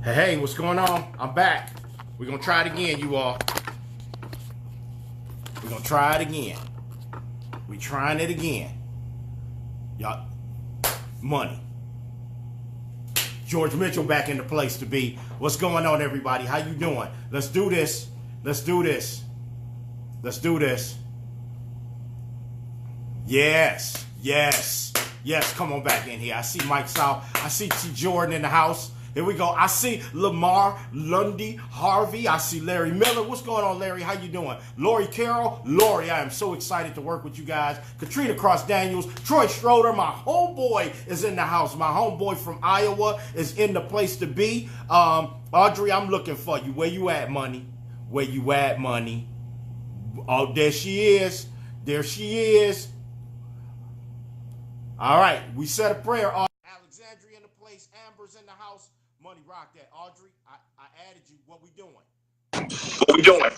Hey, what's going on? I'm back. We're going to try it again, you all. We're going to try it again. We're trying it again. Y'all, money. George Mitchell back in the place to be. What's going on, everybody? How you doing? Let's do this. Let's do this. Let's do this. Yes. Yes. Yes. Come on back in here. I see Mike South. I see T. Jordan in the house. Here we go. I see Lamar, Lundy, Harvey. I see Larry Miller. What's going on, Larry? How you doing? Lori Carroll. Lori, I am so excited to work with you guys. Katrina Cross Daniels. Troy Schroeder. My homeboy is in the house. My homeboy from Iowa is in the place to be. Audrey, I'm looking for you. Where you at, money? Where you at, money? Oh, there she is. There she is. All right. We said a prayer. Alexandria in the place. Amber's in the house. Money rock that. Audrey, I added you. What we doing? What we doing?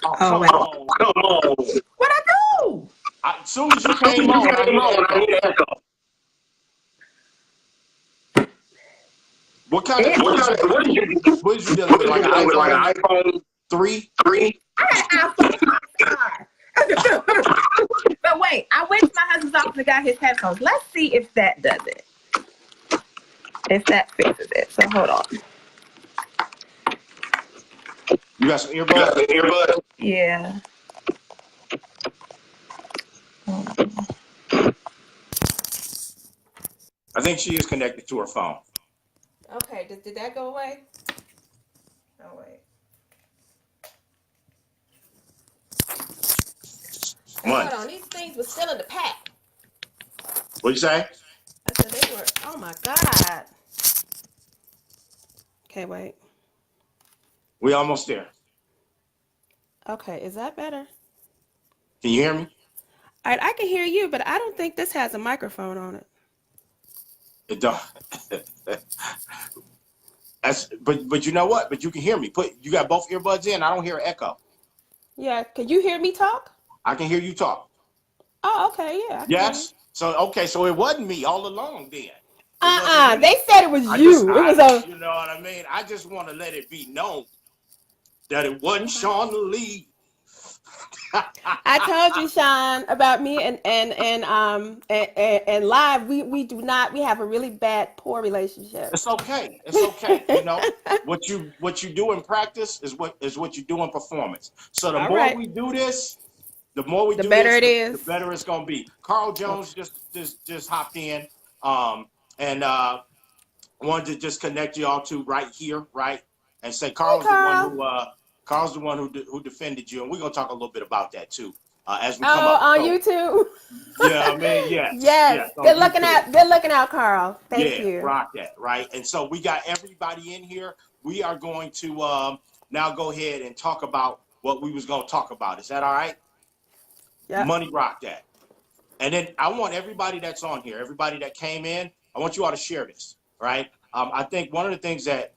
Oh, come on. Come on. What I do? As soon as you came on, I need echo. What kind of what did you dealing with? Like an iPhone 3? I had iPhone. But wait, I went to my husband's office and got his headphones. Let's see if that does it. If that fixes it. So hold on. You got some earbuds? Yeah. I think she is connected to her phone. Okay, did that go away? Oh, wait. What? Hold on, these things were still in the pack. What'd you say? I said they were, oh my God. Okay, wait. We almost there. Okay, is that better? Can you hear me? All right, I can hear you, but I don't think this has a microphone on it. It don't. But you know what? But you can hear me. You got both earbuds in. I don't hear echo. Yeah, can you hear me talk? I can hear you talk. Oh, okay, yeah. Yes. So it wasn't me all along then. They said it was you. You know what I mean? I just want to let it be known that it wasn't Sean Lee. I told you, Sean, about me and live. We have a really poor relationship. It's okay. It's okay. You know what you do in practice is what you do in performance. So the more we do this, the better it is. The better it's gonna be. Carl Jones just hopped in, and wanted to just connect y'all to right here, right, and say Carl's the one who defended you, and we're gonna talk a little bit about that too as we come up. On YouTube. Yeah, I mean, yes. Yes. Good looking out, Carl. Thank you. Rock that, right? And so we got everybody in here. We are going to now go ahead and talk about what we was gonna talk about. Is that all right? Yeah. Money rock that. And then I want everybody that's on here, everybody that came in, I want you all to share this, right? I think one of the things that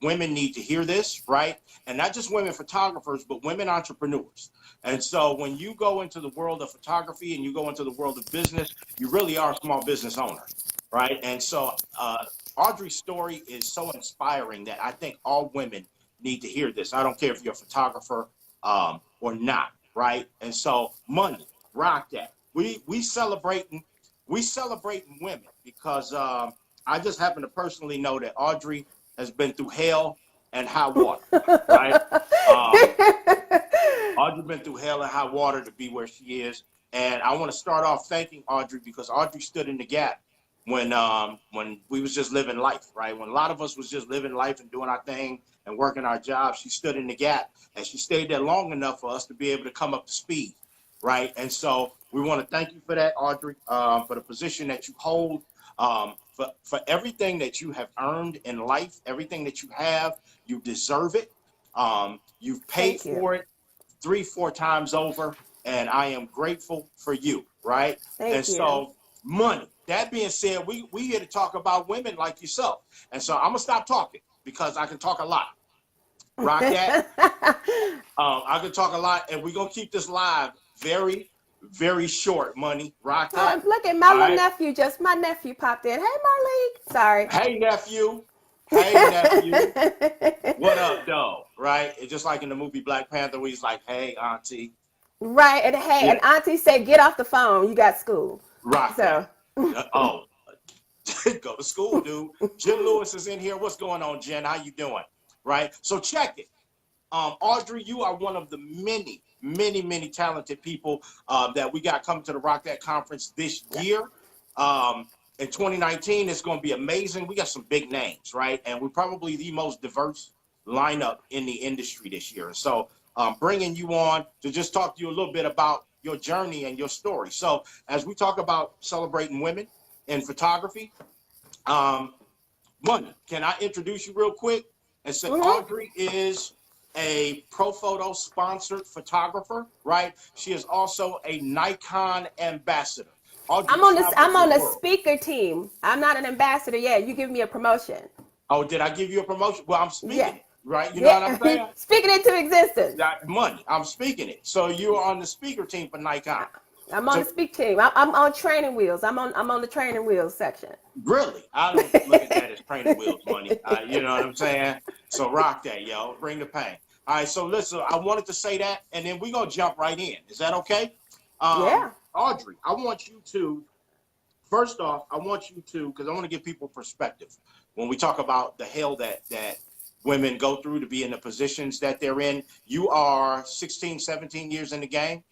women need to hear this, right? And not just women photographers, but women entrepreneurs. And so when you go into the world of photography and you go into the world of business, you really are a small business owner, right? And so Audrey's story is so inspiring that I think all women need to hear this. I don't care if you're a photographer or not, right? And so money, rock that. We celebrating women because I just happen to personally know that Audrey has been through hell and high water, right? Audrey been through hell and high water to be where she is. And I want to start off thanking Audrey because Audrey stood in the gap when we was just living life, right? When a lot of us was just living life and doing our thing and working our jobs, she stood in the gap and she stayed there long enough for us to be able to come up to speed, right? And so we want to thank you for that, Audrey, for the position that you hold, for everything that you have earned in life, everything that you have, you deserve it. You've paid for it 3-4 times over, and I am grateful for you, right? Thank you. So money. That being said, we here to talk about women like yourself. And so I'm gonna stop talking because I can talk a lot. Rock that. I can talk a lot, and we're gonna keep this live very, very short. Money, rock that. Look at my little nephew. My nephew popped in. Hey, Marlene. Sorry. Hey, nephew. Hey, nephew. What up, though? Right? It's just like in the movie Black Panther where he's like, hey, auntie. Right. And hey, Yeah. and auntie said, get off the phone. You got school. Rock So. that. Go to school, dude. Jen Lewis is in here. What's going on, Jen? How you doing? Right? So check it. Audrey, you are one of the many, many, many talented people that we got coming to the Rock That Conference this year. In 2019, it's going to be amazing. We got some big names, right? And we're probably the most diverse lineup in the industry this year. So bringing you on to just talk to you a little bit about your journey and your story. So as we talk about celebrating women in photography, Money, can I introduce you real quick and say Audrey is a ProPhoto sponsored photographer, right? She is also a Nikon ambassador. Audrey I'm on the speaker team. I'm not an ambassador yet. You give me a promotion. Oh, did I give you a promotion? Well, I'm speaking it, right? You know what I'm saying? Speaking it into existence. Money, I'm speaking it. So you're on the speaker team for Nikon. I'm on the speak team. I'm on training wheels. I'm on the training wheels section. Really? I don't look at that as training wheels, Money. You know what I'm saying? So rock that, yo. Bring the pain. All right, so listen, I wanted to say that, and then we're going to jump right in. Is that okay? Yeah. Audrey, I want you to, first off, because I want to give people perspective. When we talk about the hell that women go through to be in the positions that they're in, you are 16, 17 years in the game,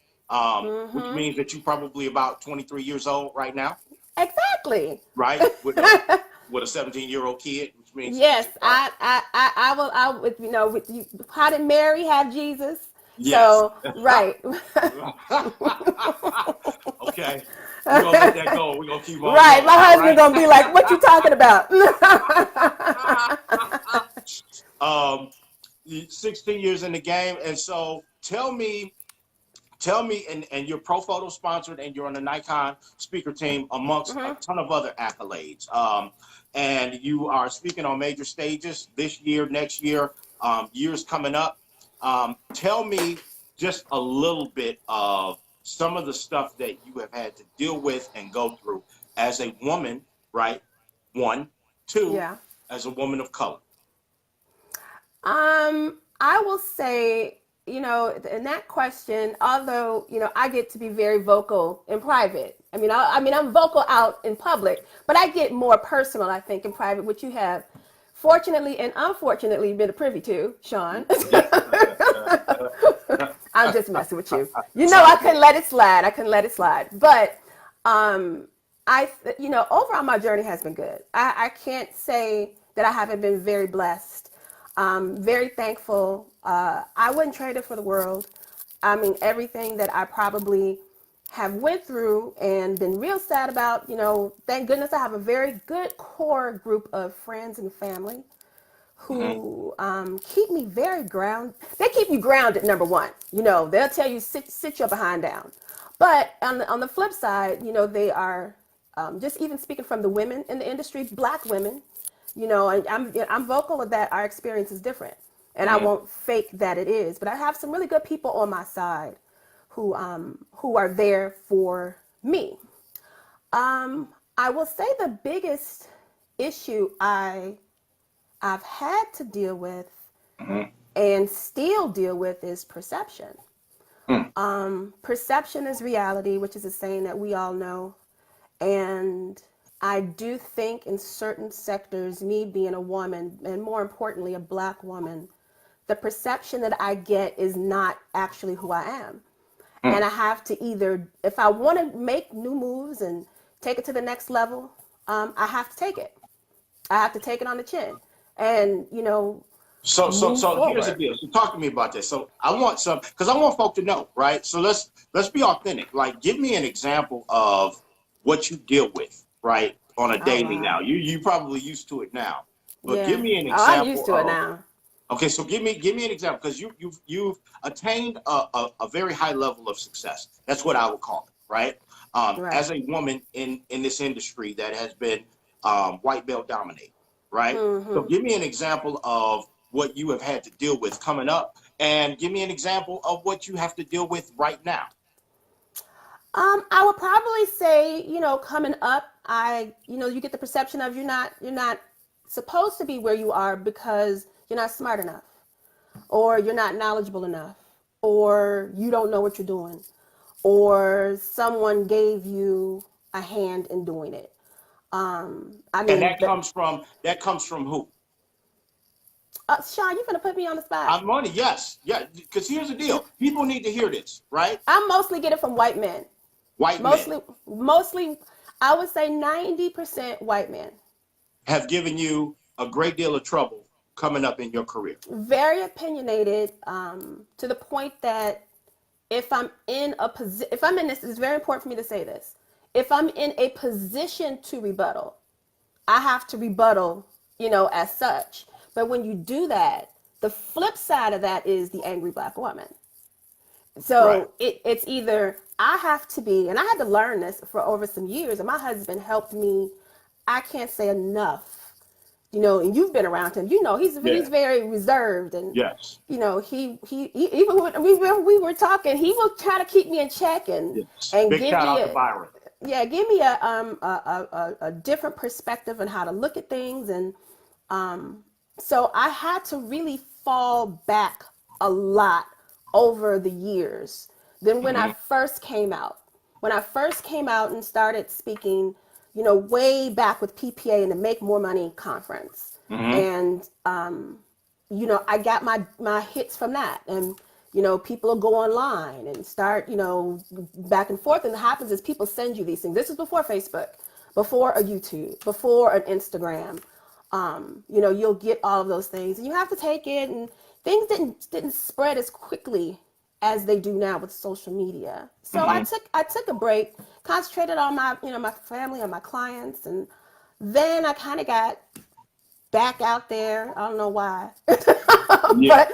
which means that you're probably about 23 years old right now. Exactly. Right? With a 17-year-old kid, which means yes, I would, you know, with you, how did Mary have Jesus? Yes. So right. Okay. We're gonna let that go. We're gonna keep on. Right. Going, My husband's gonna be like, what you talking about? 16 years in the game, and so tell me, and you're ProPhoto sponsored, and you're on the Nikon speaker team amongst a ton of other accolades. And you are speaking on major stages this year, next year, years coming up. Tell me just a little bit of some of the stuff that you have had to deal with and go through as a woman, right? One, two, as a woman of color. I will say, you know, in that question, although, you know, I get to be very vocal in private. I mean, I'm vocal out in public, but I get more personal, I think, in private, which you have fortunately and unfortunately been privy to, Sean. I'm just messing with you. You know, I couldn't let it slide. But, you know, overall, my journey has been good. I can't say that I haven't been very blessed. Very thankful. I wouldn't trade it for the world. I mean, everything that I probably have went through and been real sad about, you know, thank goodness I have a very good core group of friends and family who keep me very grounded. They keep you grounded, number one. You know, they'll tell you, sit your behind down. But on the flip side, you know, they are, just even speaking from the women in the industry, Black women, you know, and I'm vocal of that. Our experience is different, and I won't fake that it is. But I have some really good people on my side who are there for me. I will say the biggest issue I've had to deal with and still deal with is perception. Perception is reality, which is a saying that we all know. And I do think in certain sectors, me being a woman, and more importantly, a Black woman, the perception that I get is not actually who I am. And I have to either, if I want to make new moves and take it to the next level, I have to take it. I have to take it on the chin. And, you know, So here's the deal. So talk to me about this. So I want because I want folk to know, right? So let's be authentic. Like, give me an example of what you deal with, right, on a daily now. You probably used to it now, but give me an example. I'm used to it now. Okay, so give me an example, because you've attained a very high level of success. That's what I would call it, right? As a woman in this industry that has been white male dominated, right? So give me an example of what you have had to deal with coming up, and give me an example of what you have to deal with right now. I would probably say, you know, coming up, you know, you get the perception of you're not supposed to be where you are because you're not smart enough, or you're not knowledgeable enough, or you don't know what you're doing, or someone gave you a hand in doing it. I mean, And that comes from who? Sean, you gonna put me on the spot? I'm money, yes. Yeah, because here's the deal. People need to hear this, right? I mostly get it from white men. Mostly, I would say 90% white men. Have given you a great deal of trouble coming up in your career. Very opinionated, to the point that if I'm in this, it's very important for me to say this. If I'm in a position to rebuttal, I have to rebuttal, as such. But when you do that, the flip side of that is the angry Black woman. So it's either I have to be, and I had to learn this for over some years, and my husband helped me. I can't say enough, and you've been around him, he's very reserved, and yes, he even when we were talking, he will try to keep me in check and big give shout me out to Byron. Yeah, give me a different perspective on how to look at things, and so I had to really fall back a lot over the years. Then when I first came out, and started speaking, way back with PPA and the Make More Money conference, and I got my hits from that, and people will go online and start, back and forth. And what happens is people send you these things. This is before Facebook, before a YouTube, before an Instagram. You'll get all of those things, and you have to take it. And things didn't spread as quickly as they do now with social media. So I took a break, concentrated on my family, on my clients, and then I kind of got back out there. I don't know why, but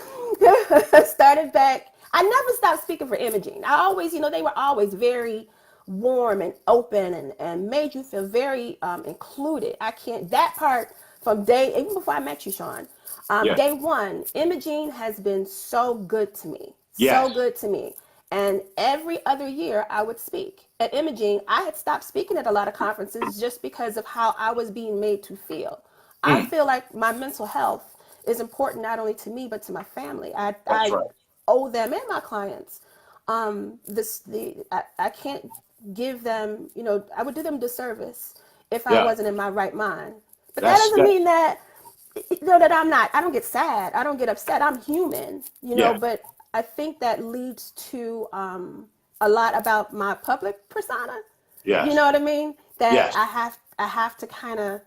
started back. I never stopped speaking for Imaging. I always, they were always very warm and open and made you feel very included. That part from even before I met you, Sean, day one, Imaging has been so good to me. So good to me. And every other year I would speak at Imaging. I had stopped speaking at a lot of conferences just because of how I was being made to feel. I feel like my mental health is important not only to me but to my family. I owe them and my clients. I can't give them. I would do them disservice if I wasn't in my right mind. But that doesn't mean that that I don't get sad. I don't get upset. I'm human. But I think that leads to a lot about my public persona. Yeah. You know what I mean? That I have to kind of,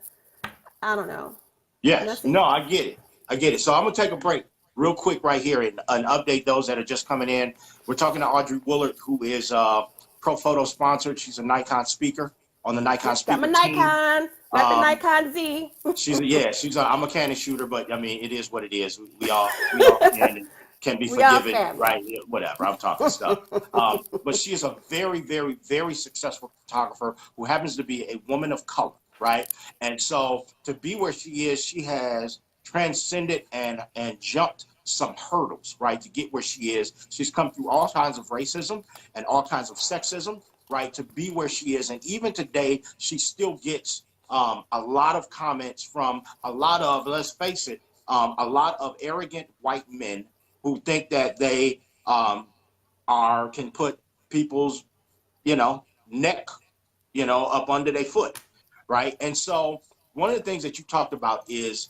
I don't know. Yes. No, I get it. So I'm going to take a break real quick right here and update those that are just coming in. We're talking to Audrey Woulard, who is Pro Photo sponsored. She's a Nikon speaker on the Nikon speaker team. I'm a Nikon, not the Nikon Z. I'm a Canon shooter, but I mean, it is what it is. We all can be forgiven, right? Whatever, I'm talking stuff. But she is a very, very, very successful photographer who happens to be a woman of color, right? And so to be where she is, she has transcended and jumped some hurdles, right, to get where she is. She's come through all kinds of racism and all kinds of sexism, right, to be where she is. And even today, she still gets a lot of comments from a lot of, let's face it, a lot of arrogant white men who think that they can put people's, neck, up under their foot, right? And so one of the things that you talked about is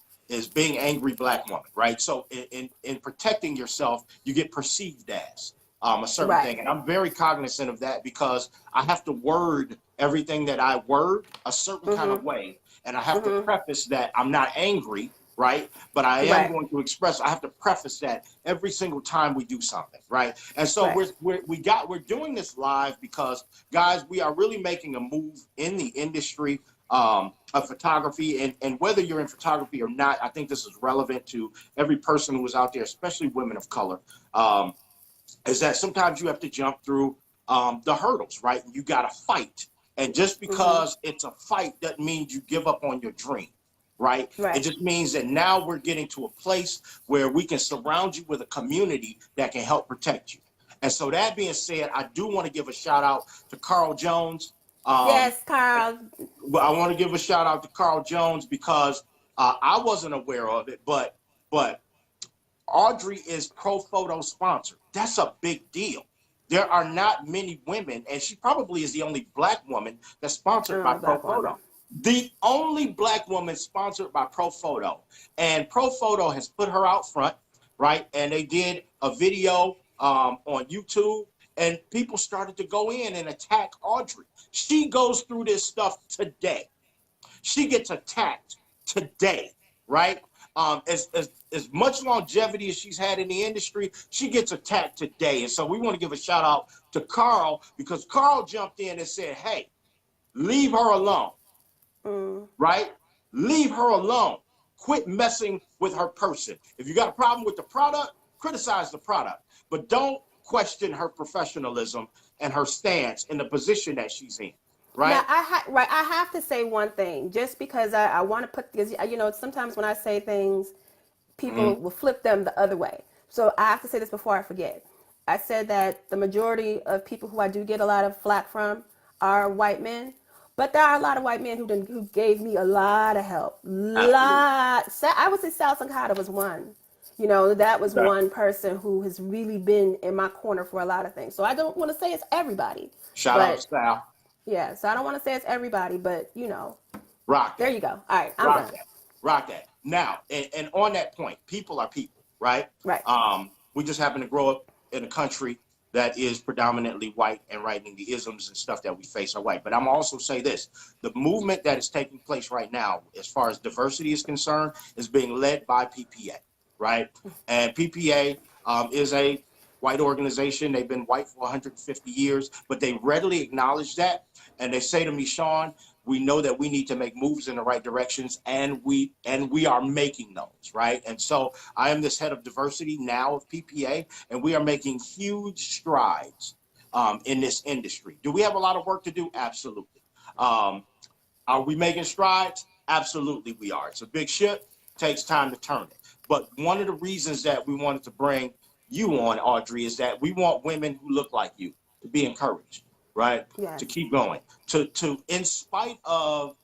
being angry Black woman, right? So in protecting yourself, you get perceived as a certain thing. And I'm very cognizant of that because I have to word everything that I word a certain kind of way. And I have to preface that I'm not angry, right? But I am going to I have to preface that every single time we do something, right? And so we're doing this live because, guys, we are really making a move in the industry of photography, and whether you're in photography or not, I think this is relevant to every person who is out there, especially women of color, is that sometimes you have to jump through the hurdles, right? You got to fight. And just because it's a fight doesn't mean you give up on your dream. Right? It just means that now we're getting to a place where we can surround you with a community that can help protect you. And so that being said, I do want to give a shout out to Carl Jones. Yes, Carl. I want to give a shout out to Carl Jones because I wasn't aware of it, but Audrey is Pro Photo sponsored. That's a big deal. There are not many women, and she probably is the only Black woman that's sponsored by Pro Photo. The only Black woman sponsored by Pro Photo. And Pro Photo has put her out front, right? And they did a video on YouTube, and people started to go in and attack Audrey. She goes through this stuff today. She gets attacked today, right? As much longevity as she's had in the industry, she gets attacked today. And so we want to give a shout out to Carl, because Carl jumped in and said, hey, leave her alone, right? Leave her alone. Quit messing with her person. If you got a problem with the product, criticize the product, but don't question her professionalism and her stance in the position that she's in. Right. Now, I have to say one thing, just because I want to put this, you know, sometimes when I say things, people will flip them the other way. So I have to say this before I forget. I said that the majority of people who I do get a lot of flack from are white men, but there are a lot of white men who gave me a lot of help. I would say Sal Sankata was one. You know, that was one person who has really been in my corner for a lot of things. So I don't want to say it's everybody. Shout out to Sal. Yeah, so I don't want to say it's everybody, but you know. Rock that. There you go. All right, I'm Rock done. that. Rock that. Now, and on that point, people are people, right? Right. We just happen to grow up in a country that is predominantly white, and right, and the isms and stuff that we face are white. But I'm also say this, the movement that is taking place right now, as far as diversity is concerned, is being led by PPA, right? And PPA is a white organization. They've been white for 150 years, but they readily acknowledge that. And they say to me, Sean, we know that we need to make moves in the right directions, and we are making those, right? And so I am this head of diversity now of PPA, and we are making huge strides in this industry. Do we have a lot of work to do? Absolutely. Are we making strides? Absolutely we are. It's a big ship, takes time to turn it. But one of the reasons that we wanted to bring you on, Audrey, is that we want women who look like you to be encouraged, right? Yes. To keep going, to in spite of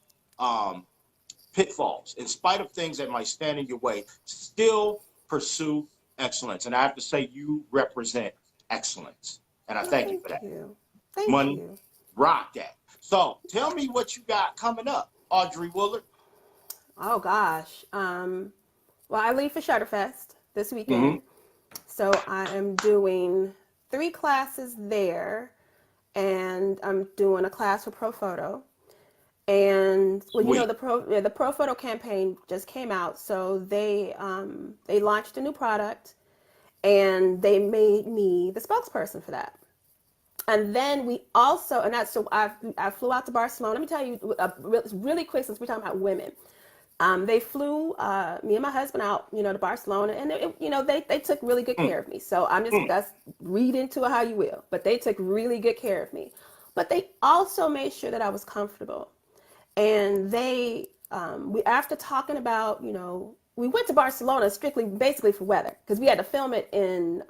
pitfalls, in spite of things that might stand in your way, still pursue excellence. And I have to say, you represent excellence, and I thank you for that. Thank you. Rock that. So tell me what you got coming up, Audrey Woulard. Oh gosh. Well, I leave for Shutterfest this weekend. So I am doing 3 classes there, and I'm doing a class for Pro Photo. And well, you know, the Pro Photo campaign just came out, so they launched a new product, and they made me the spokesperson for that. And then we also, and that's so I flew out to Barcelona. Let me tell you really quick, since we're talking about women. They flew me and my husband out, you know, to Barcelona, and they took really good care of me. So I'm just that's read into it how you will, but they took really good care of me. But they also made sure that I was comfortable, and they we after talking about, you know, we went to Barcelona basically for weather, because we had to film it in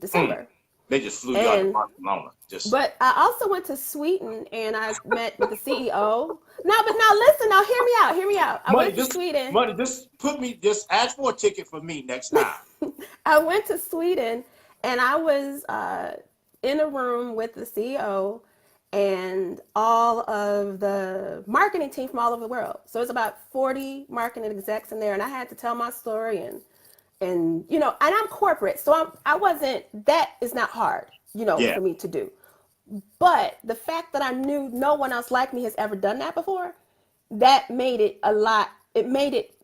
December. They just flew you out to Barcelona. But I also went to Sweden, and I met with the CEO. No, but now listen, now hear me out. I went to Sweden. Just ask for a ticket for me next time. I went to Sweden, and I was in a room with the CEO and all of the marketing team from all over the world. So it's about 40 marketing execs in there, and I had to tell my story, and you know, and I'm corporate, so I wasn't, that is not hard, you know, for me to do. But the fact that I knew no one else like me has ever done that before, that made it it made it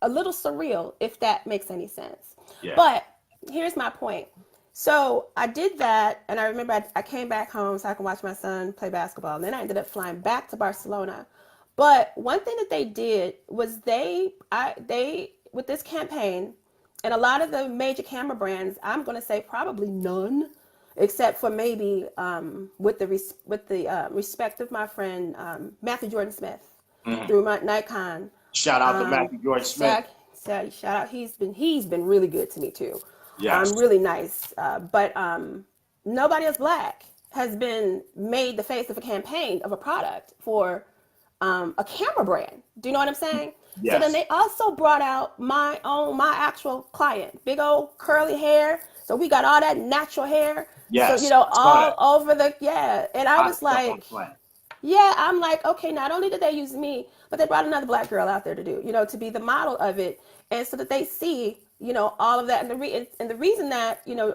a little surreal, if that makes any sense. Yeah. But here's my point. So I did that, and I remember I came back home so I could watch my son play basketball, and then I ended up flying back to Barcelona. But one thing that they did was they with this campaign, and a lot of the major camera brands, I'm going to say probably none, except for maybe with the respect of my friend Matthew Jordan Smith through my Nikon. Shout out to Matthew Jordan Smith. Shout out. He's been really good to me too. Yes. Really nice. But nobody else Black has been made the face of a campaign of a product for a camera brand. Do you know what I'm saying? Yes. So then they also brought out my actual client, big old curly hair. So we got all that natural hair. Yes. So, you know, I saw that. all over the, yeah. And I was Hot stuff on like, the planet. yeah, I'm like, okay, not only did they use me, but they brought another black girl out there to do, you know, to be the model of it. And so that they see, you know, all of that. And the reason that, you know,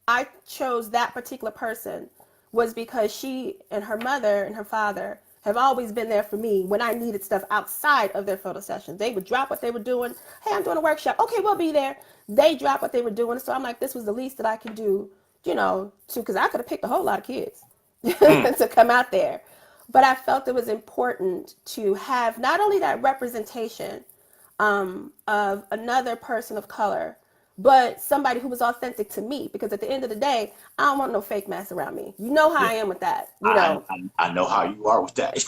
I chose that particular person was because she and her mother and her father have always been there for me when I needed stuff outside of their photo sessions. They would drop what they were doing. Hey, I'm doing a workshop. Okay, we'll be there. They drop what they were doing. So I'm like, this was the least that I could do, you know, because I could have picked a whole lot of kids to come out there. But I felt it was important to have not only that representation of another person of color, but somebody who was authentic to me. Because at the end of the day, I don't want no fake mess around me. You know how I am with that. You know. I know how you are with that.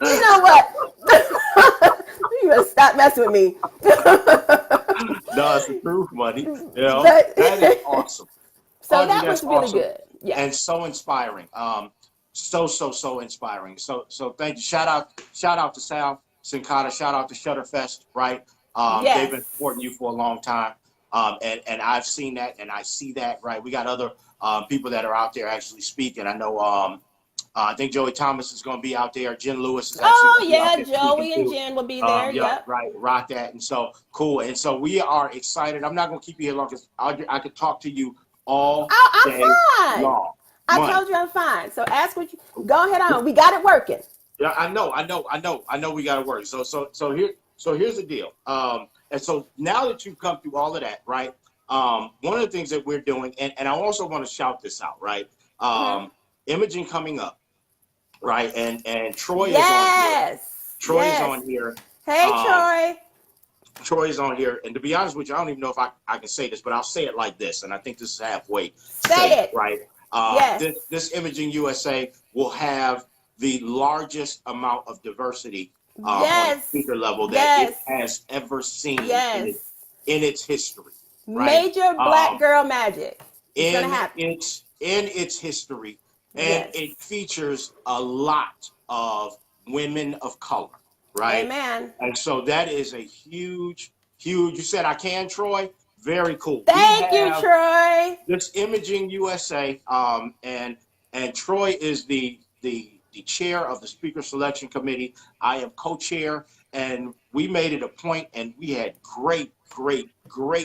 You know what? You better stop messing with me. No, it's the truth, money. You know, But, that is awesome. So Audrey, that was really awesome. good. Yeah. And so inspiring. So inspiring. So thank you. Shout out to Sal Sincata. Shout out to Shutterfest, right? Yes. They've been supporting you for a long time. And I've seen that and I see that, right? We got other people that are out there actually speaking. I know I think Joey Thomas is going to be out there. Jen Lewis is actually yeah, Joey and Jen will be there. Yep. Right, rock that. And so cool. And so we are excited. I'm not going to keep you here long because I could talk to you all day long. I told you I'm fine. So ask what you go ahead on. We got it working. Yeah, I know. We got to work. So here's the deal. And so now that you've come through all of that, right? One of the things that we're doing, and I also want to shout this out, right? Imaging coming up, right? And Troy is on here. Troy is on here. Hey, Troy. Troy is on here. And to be honest with you, I don't even know if I can say this, but I'll say it like this. And I think this is halfway. Say it. Right. This Imaging USA will have the largest amount of diversity on the speaker level that it has ever seen in its history. Right? Major black girl magic. It's gonna happen. In its history. And it features a lot of women of color. Right. Amen. And so that is a huge. You said I can, Troy. Very cool. Thank you, Troy. This Imaging USA, and Troy is the chair of the speaker selection committee. I am co-chair, and we made it a point, and we had great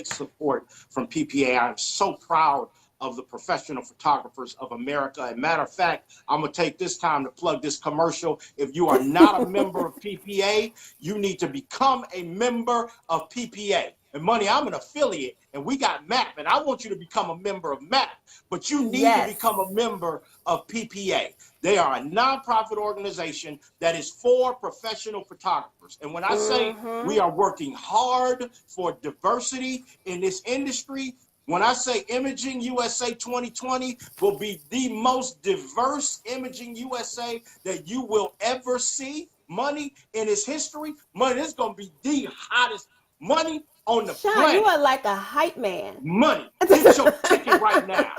support from PPA. I'm so proud of the professional photographers of America. And matter of fact, I'm gonna take this time to plug this commercial. If you are not a member of PPA, you need to become a member of PPA. And money, I'm an affiliate, and we got MAPP, and I want you to become a member of MAPP, but you need to become a member of PPA. They are a nonprofit organization that is for professional photographers. And when I say we are working hard for diversity in this industry, when I say Imaging USA 2020 will be the most diverse Imaging USA that you will ever see, money, in its history, money, this is going to be the hottest money on the Sean, planet. You are like a hype man. Money. Get your ticket right now.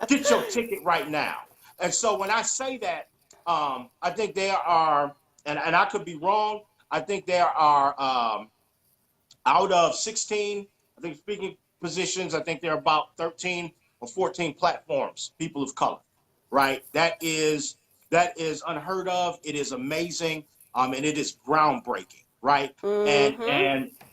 Get your ticket right now. And so when I say that, I think there are, and I could be wrong, I think there are out of 16, I think speaking positions, I think there are about 13 or 14 platforms, people of color, right? That is unheard of. It is amazing, and it is groundbreaking, right?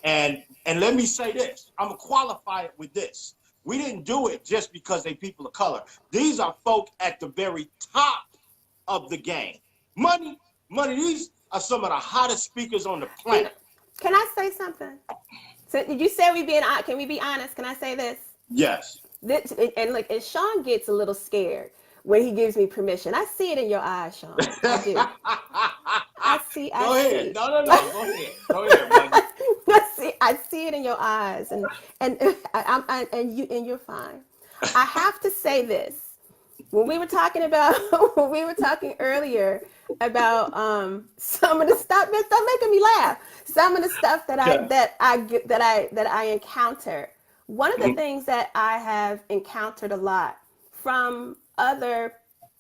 And let me say this, I'm gonna qualify it with this. We didn't do it just because they people of color. These are folk at the very top of the game. Money, these are some of the hottest speakers on the planet. Can I say something? So did you say can we be honest? Can I say this? Yes. And Sean gets a little scared when he gives me permission. I see it in your eyes, Sean. I do. I see. Go ahead. No. Go ahead, buddy. I see it in your eyes, and you're fine. I have to say this. When we were talking earlier about some of the stuff, stop making me laugh. Some of the stuff that I encounter. One of the things that I have encountered a lot from other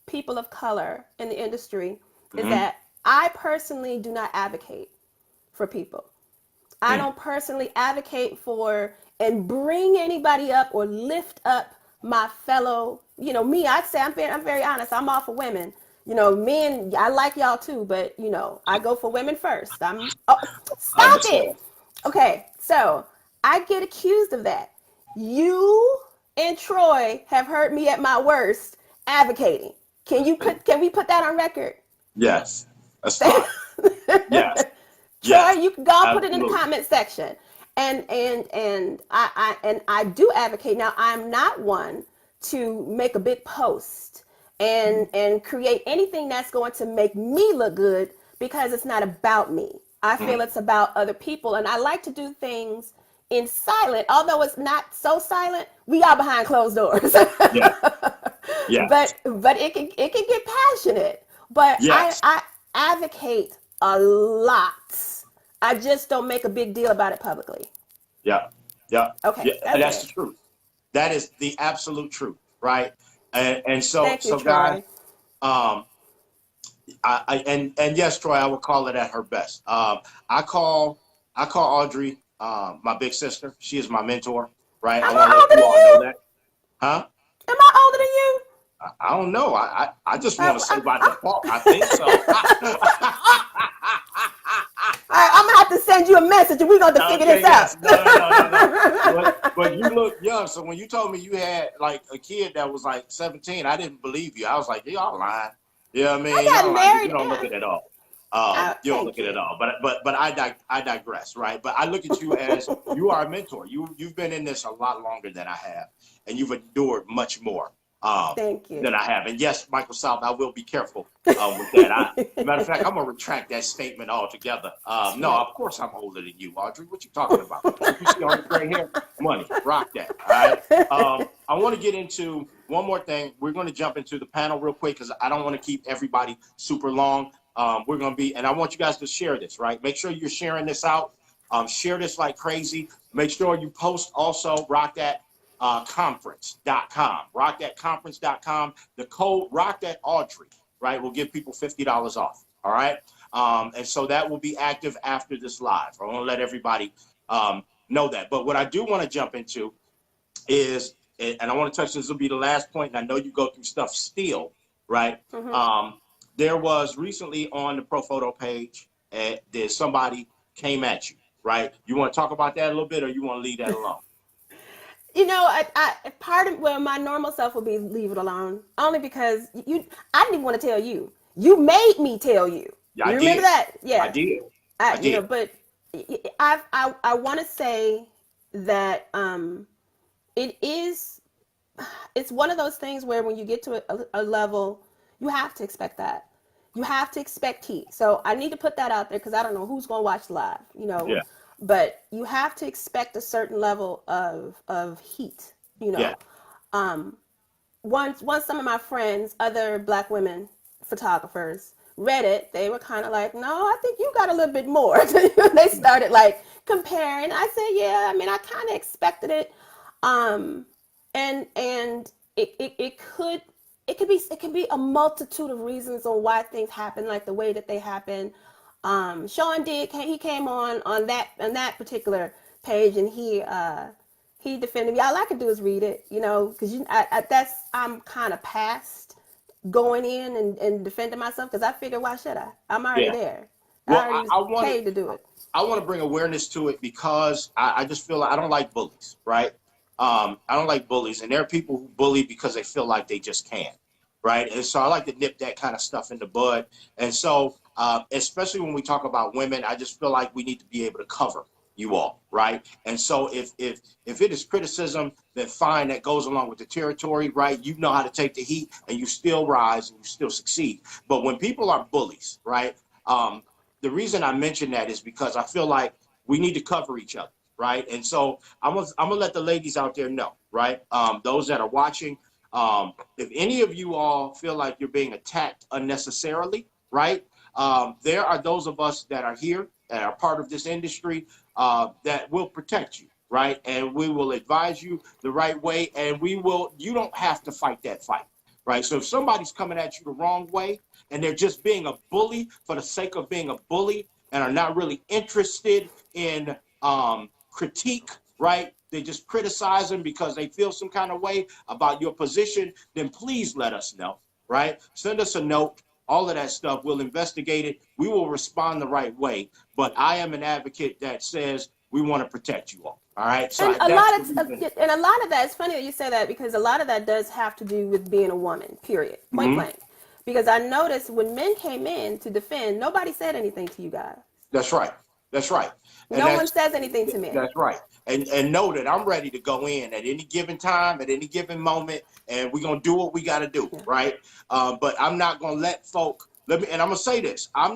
people of color in the industry is that I personally do not advocate for people. I don't personally advocate for and bring anybody up or lift up my fellow, me, I'd say I'm very honest. I'm all for women. Men, I like y'all too, but I go for women first. Stop it. Okay, so I get accused of that. You and Troy have heard me at my worst advocating. Can we put that on record? Yes. That's fine. Yes. Troy, Yes. you can go and put it in the Absolutely. comment section. And I do advocate. Now, I'm not one to make a big post and create anything that's going to make me look good, because it's not about me. I feel it's about other people, and I like to do things in silent. Although it's not so silent, we are behind closed doors. Yeah. Yeah. But it can get passionate. But Yes. I advocate a lot. I just don't make a big deal about it publicly. Yeah. Yeah. Okay. Yeah. And that's the truth. That is the absolute truth, right? And so, Thank you, so Troy. guys, and yes, Troy, I would call it at her best. I call Audrey my big sister. She is my mentor, right? I want to let you all know that. Huh? Am I older than you? I don't know. I just want to say by default, I think so. All right, I'm gonna have to send you a message, and we're gonna have to figure this out. No. But you look young. So when you told me you had like a kid that was like 17, I didn't believe you. I was like, y'all lying. You know what I mean? I got Y'all married. lying. You don't look at it at all. You don't look at it at all. But I digress, right? But I look at you as you are a mentor. You've been in this a lot longer than I have, and you've endured much more. Thank you. Than I have. And yes, Michael South, I will be careful with that. Matter of fact, I'm going to retract that statement altogether. No, of course I'm older than you, Audrey. What you talking about? You see all the gray hair? Money. Rock that. All right. I want to get into one more thing. We're going to jump into the panel real quick because I don't want to keep everybody super long. We're going to be, and I want you guys to share this, right? Make sure you're sharing this out. Share this like crazy. Make sure you post also, rock that. Conference.com, rockthatconference.com. The code rockthatAudrey, right, will give people $50 off. All right. And so that will be active after this live. I want to let everybody know that. But what I do want to jump into is, and I want to touch this will be the last point, and I know you go through stuff still, right? There was recently on the Pro Photo page, there's somebody came at you, right? You want to talk about that a little bit, or you want to leave that alone? I part of my normal self would be leave it alone, only because I didn't even want to tell you. You made me tell you. Yeah, you I remember did. that? Yeah, I did. I did. But I want to say that it's one of those things where when you get to a level, you have to expect that. You have to expect heat. So I need to put that out there because I don't know who's going to watch live. Yeah. But you have to expect a certain level of heat, Yeah. Once some of my friends, other Black women photographers, read it, they were kind of like, no, I think you got a little bit more. They started like comparing. I said, yeah, I mean, I kind of expected it. And it could be a multitude of reasons on why things happen like the way that they happen. SHAWN he came on that particular page, and he defended me. All I could do is read it, because I'm kind of past going in and defending myself, because I figured, why should I? I'm already there. Well, I already paid to do it. I want to bring awareness to it because I just feel like I don't like bullies, right? I don't like bullies, and there are people who bully because they feel like they just can, right? And so I like to nip that kind of stuff in the bud. And so, especially when we talk about women, I just feel like we need to be able to cover you all, right? And so if it is criticism, then fine, that goes along with the territory, right? You know how to take the heat, and you still rise and you still succeed. But when people are bullies, right? The reason I mention that is because I feel like we need to cover each other, right? And so I'm gonna let the ladies out there know, right? Those that are watching, if any of you all feel like you're being attacked unnecessarily, right? There are those of us that are here, that are part of this industry, that will protect you, right? And we will advise you the right way, and you don't have to fight that fight, right? So if somebody's coming at you the wrong way and they're just being a bully for the sake of being a bully and are not really interested in critique, right? They just criticize them because they feel some kind of way about your position, then please let us know, right? Send us a note, all of that stuff. We'll investigate it. We will respond the right way. But I am an advocate that says we want to protect you all. All right. So and a lot of that, it's funny that you say that, because a lot of that does have to do with being a woman, period, point blank. Because I noticed when men came in to defend, nobody said anything to you guys. That's right. That's right. No one says anything to me. That's right. And know that I'm ready to go in at any given time, at any given moment, and we're going to do what we got to do, right? But I'm not going to let folk, and I'm going to say this, I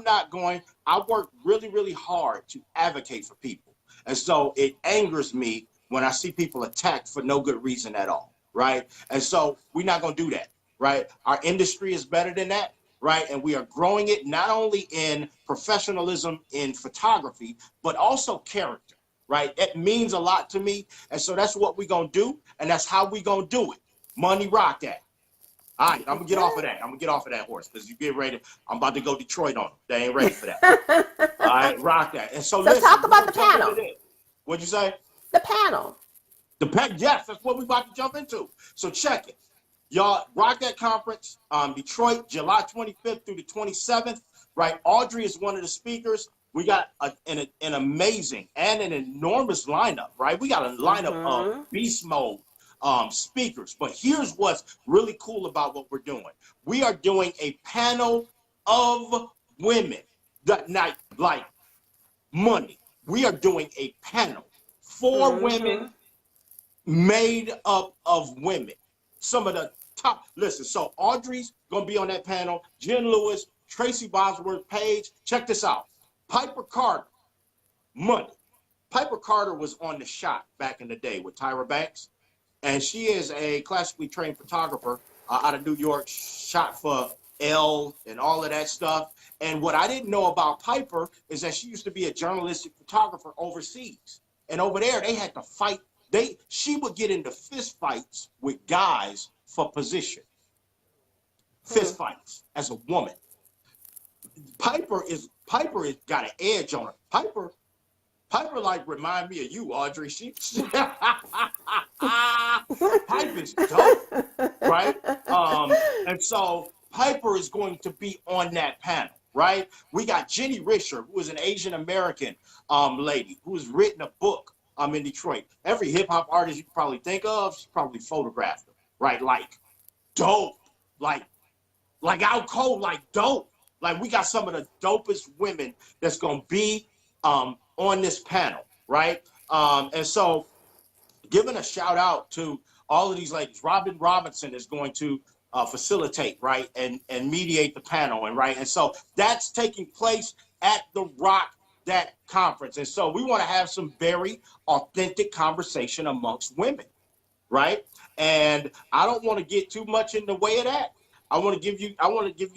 work really, really hard to advocate for people. And so it angers me when I see people attacked for no good reason at all, right? And so we're not going to do that, right? Our industry is better than that. Right. And we are growing it not only in professionalism in photography, but also character. Right. It means a lot to me. And so that's what we're going to do. And that's how we're going to do it. Money rock that. All right. I'm going to get off of that. I'm going to get off of that horse because you get ready. I'm about to go Detroit on them. They ain't ready for that. All right. Rock that. And so listen, talk about the panel. What'd you say? The panel. Yes, that's what we're about to jump into. So check it. Y'all, Rock That Conference, Detroit, July 25th through the 27th, right? Audrey is one of the speakers. We got an amazing and an enormous lineup, right? We got a lineup of beast mode speakers. But here's what's really cool about what we're doing. We are doing a panel of women that night, like money. We are doing a panel for women, made up of women. Some of the top, listen, so Audrey's going to be on that panel, Jen Lewis, Tracy Bosworth, Page. Check this out. Piper Carter, money. Piper Carter was on The Shot back in the day with Tyra Banks, and she is a classically trained photographer out of New York, shot for Elle and all of that stuff. And what I didn't know about Piper is that she used to be a journalistic photographer overseas. And over there, they had to fight. She would get into fist fights with guys for position. Fist fights as a woman. Piper got an edge on her. Piper like remind me of you, Audrey. Piper's dope, right? And so Piper is going to be on that panel, right? We got Jenny Risher, who is an Asian American lady who has written a book in Detroit. Every hip hop artist you can probably think of, she probably photographed them, right? Like dope, like out cold, like dope. Like we got some of the dopest women that's gonna be on this panel, right? And so giving a shout out to all of these ladies. Robin Robinson is going to facilitate, right, and mediate the panel, and right, and so that's taking place at the Rock That Conference. And so we want to have some very authentic conversation amongst women, right? And I don't want to get too much in the way of that. I want to give you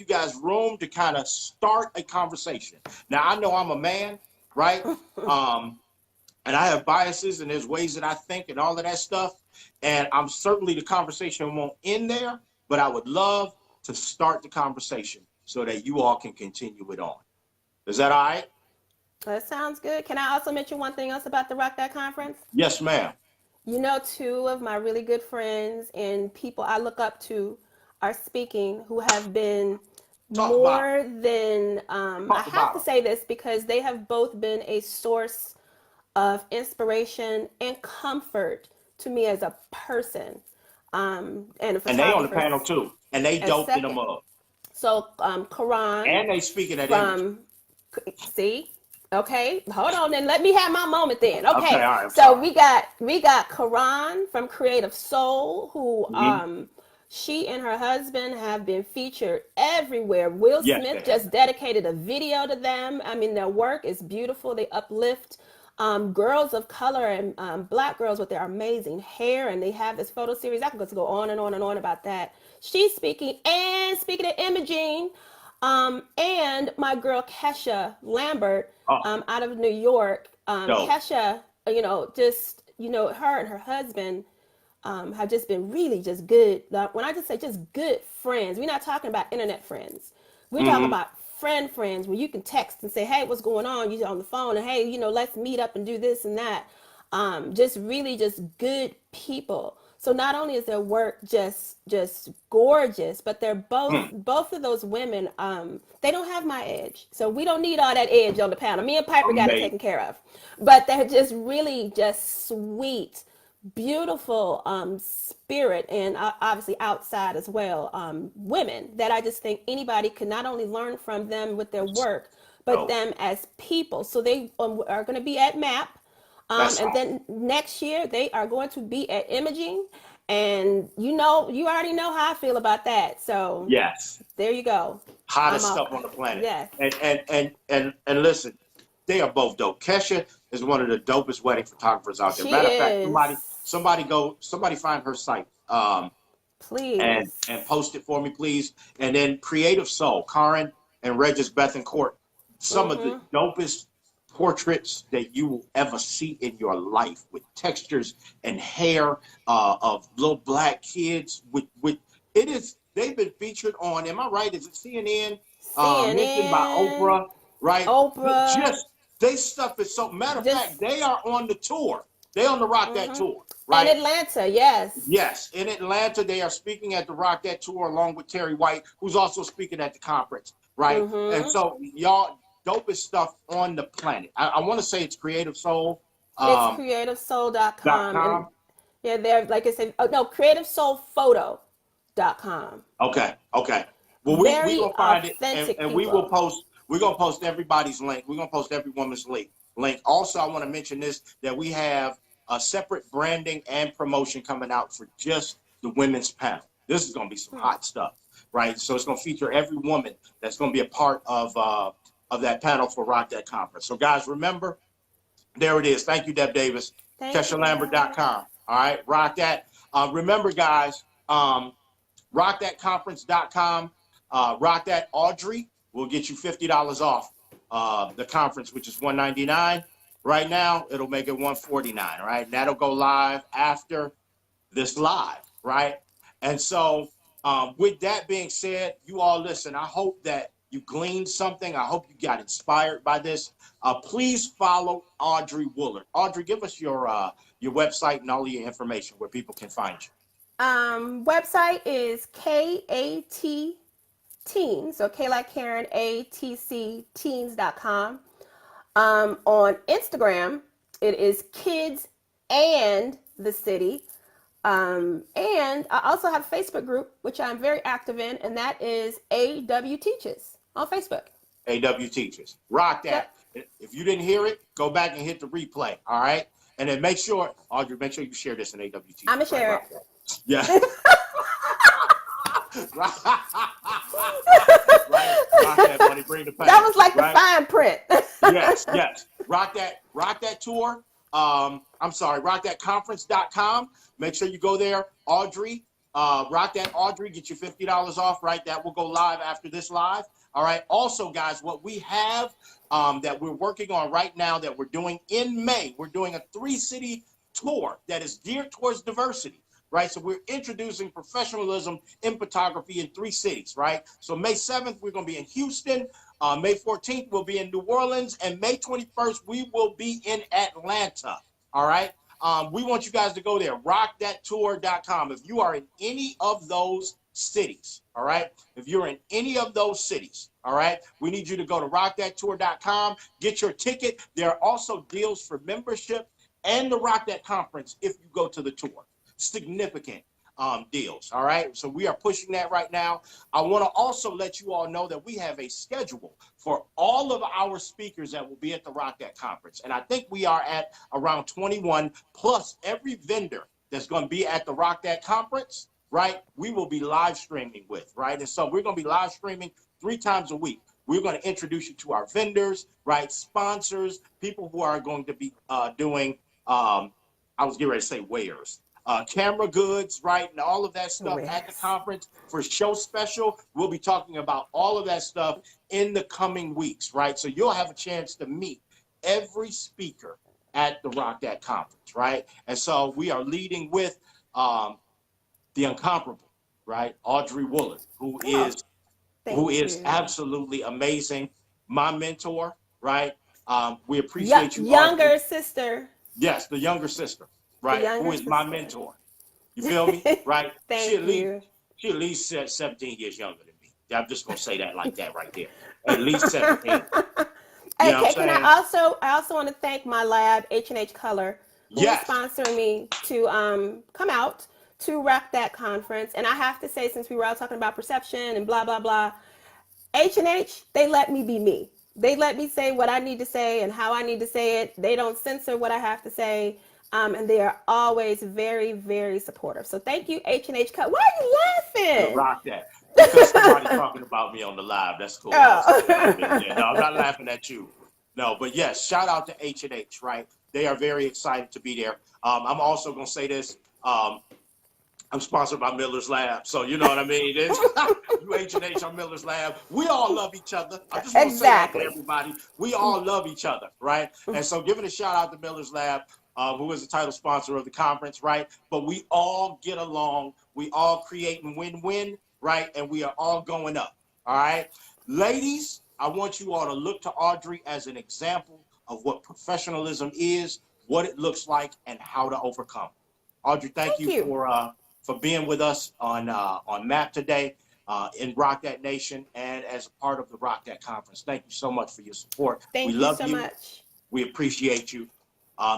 guys room to kind of start a conversation. Now I know I'm a man, right? And I have biases and there's ways that I think and all of that stuff. And I'm certainly the conversation won't end there, but I would love to start the conversation so that you all can continue it on. Is that all right? That sounds good. Can I also mention one thing else about the Rock That Conference? Yes, ma'am. You know, two of my really good friends and people I look up to are speaking, who have been more than, I have to say this because they have both been a source of inspiration and comfort to me as a person. And a photographer. And they on the panel too. And they doped them up. So Karan. And they speaking at image. See? Okay, hold on then. Let me have my moment then. Okay, all right, so we got Karan from Creative Soul, who she and her husband have been featured everywhere. Will Smith just dedicated a video to them. I mean, their work is beautiful. They uplift girls of color and Black girls with their amazing hair, and they have this photo series. I can go on and on and on about that. She's speaking of imaging. And my girl Kesha Lambert out of New York. Kesha, her and her husband have just been really just good. When I just say just good friends, we're not talking about internet friends. We're talking about friends where you can text and say, hey, what's going on? You're on the phone and hey, let's meet up and do this and that. Just really just good people. So not only is their work just gorgeous, but they're both of those women, they don't have my edge. So we don't need all that edge on the panel. Me and Piper got it taken care of. But they're just really just sweet, beautiful spirit, and obviously outside as well, women that I just think anybody can not only learn from them with their work, but them as people. So they are going to be at MAPP. And then next year they are going to be at Imaging, and you already know how I feel about that. So yes, there you go. Hottest stuff on the planet. Yes. And listen, they are both dope. Kesha is one of the dopest wedding photographers out there. She Matter is. of fact, somebody find her site. Please. And post it for me, please. And then Creative Soul, Karen and Regis Bethencourt, some of the dopest portraits that you will ever see in your life, with textures and hair of little black kids. They've been featured on, am I right? Is it CNN? Mentioned by Oprah, right? Oprah. They stuff is so. Matter of fact, they are on the tour. They on the Rock That tour, right? In Atlanta, yes. Yes, in Atlanta, they are speaking at the Rock That tour along with Terry White, who's also speaking at the conference, right? And so y'all, dopest stuff on the planet. I want to say it's Creative Soul. It's creativesoul.com. Yeah, they're, like I said, creativesoulphoto.com. Okay. Well, we will find it, and we will post. We're gonna post everybody's link. We're gonna post every woman's link. Also, I want to mention this, that we have a separate branding and promotion coming out for just the women's panel. This is gonna be some hot stuff, right? So it's gonna feature every woman that's gonna be a part of that panel for Rock That Conference. So guys, remember, there it is. Thank you, Deb Davis. KeshaLambert.com. All right, Rock That. Remember, guys, RockThatConference.com. Rock That Audrey will get you $50 off the conference, which is $199. Right now, it'll make it $149. Right, and that'll go live after this live. Right, and so with that being said, you all listen. I hope that you gleaned something. I hope you got inspired by this. Please follow Audrey Woulard. Audrey, give us your website and all of your information where people can find you. Website is KAT Teens, so K like Karen, ATC teens.com. On Instagram, it is Kids and the City. And I also have a Facebook group, which I'm very active in, and that is AW Teaches on Facebook. AW Teaches. Rock that. Yep. If you didn't hear it, go back and hit the replay, all right? And then make sure, Audrey, you share this in AW Teaches. I'm going to share it. Yeah. Right. Rock that, buddy. Bring the pain. That was like the fine print. Yes. Rock that tour. RockThatConference.com. Make sure you go there. Audrey, Rock That Audrey, get you $50 off, right? That will go live after this live. All right. Also, guys, what we have that we're working on right now that we're doing in May, we're doing a 3-city tour that is geared towards diversity. Right, so we're introducing professionalism in photography in 3 cities, right? So May 7th, we're going to be in Houston. May 14th, we'll be in New Orleans. And May 21st, we will be in Atlanta, all right? We want you guys to go there, rockthattour.com. If you are in any of those cities, all right? If you're in any of those cities, all right, we need you to go to rockthattour.com, get your ticket. There are also deals for membership and the Rock That Conference if you go to the tour. Significant deals. All right. So we are pushing that right now. I want to also let you all know that we have a schedule for all of our speakers that will be at the Rock That Conference. And I think we are at around 21 plus every vendor that's going to be at the Rock That Conference. Right. We will be live streaming with. Right. And so we're going to be live streaming 3 times a week. We're going to introduce you to our vendors, right? Sponsors, people who are going to be doing, I was getting ready to say wares. Camera goods, right, and all of that stuff at the conference for show special. We'll be talking about all of that stuff in the coming weeks, right? So you'll have a chance to meet every speaker at the Rock That Conference, right? And so we are leading with the incomparable, right? Audrey Woulard, who is you. absolutely amazing. My mentor, right? We appreciate you, Younger Audrey. sister. Yes, the younger sister, right? Who is my mentor. You feel me? Right? Thank you. She at least 17 years younger than me. I'm just gonna say that like that right there. At least 17. You know what I'm saying? I also want to thank my lab, H&H Color, who is sponsoring me to come out to Rock That conference. And I have to say, since we were all talking about perception and blah, blah, blah, H&H, they let me be me. They let me say what I need to say and how I need to say it. They don't censor what I have to say. And they are always very, very supportive. So thank you, H&H Color. Why are you laughing? Rock That. Because somebody's talking about me on the live. That's cool. Oh. No, I'm not laughing at you. No, but yes, shout out to H&H, right? They are very excited to be there. I'm also going to say this. I'm sponsored by Miller's Lab. So, you know what I mean? You H&H, I'm Miller's Lab. We all love each other. I just want to say that to everybody. We all love each other, right? And so giving a shout out to Miller's Lab, who is the title sponsor of the conference, right? But we all get along. We all create and win-win, right? And we are all going up, all right? Ladies, I want you all to look to Audrey as an example of what professionalism is, what it looks like, and how to overcome. Audrey, thank you for being with us on MAPP today in Rock That Nation and as a part of the Rock That Conference. Thank you so much for your support. We love you so much. We appreciate you.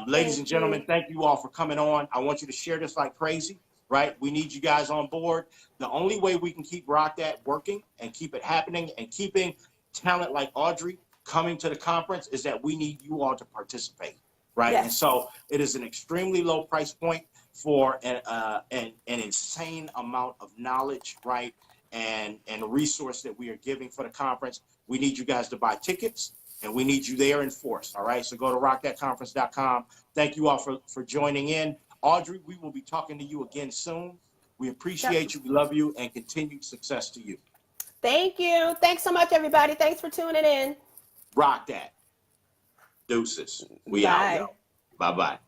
Ladies and gentlemen, thank you all for coming on. I want you to share this like crazy, right? We need you guys on board. The only way we can keep Rock That working and keep it happening and keeping talent like Audrey coming to the conference is that we need you all to participate, right? Yes. And so it is an extremely low price point for an insane amount of knowledge, right? And a resource that we are giving for the conference. We need you guys to buy tickets and we need you there in force, all right? So go to rockthatconference.com. Thank you all for joining in. Audrey, we will be talking to you again soon. We appreciate you, we love you, and continued success to you. Thank you. Thanks so much, everybody. Thanks for tuning in. Rock that. Deuces. We out, y'all. Bye-bye.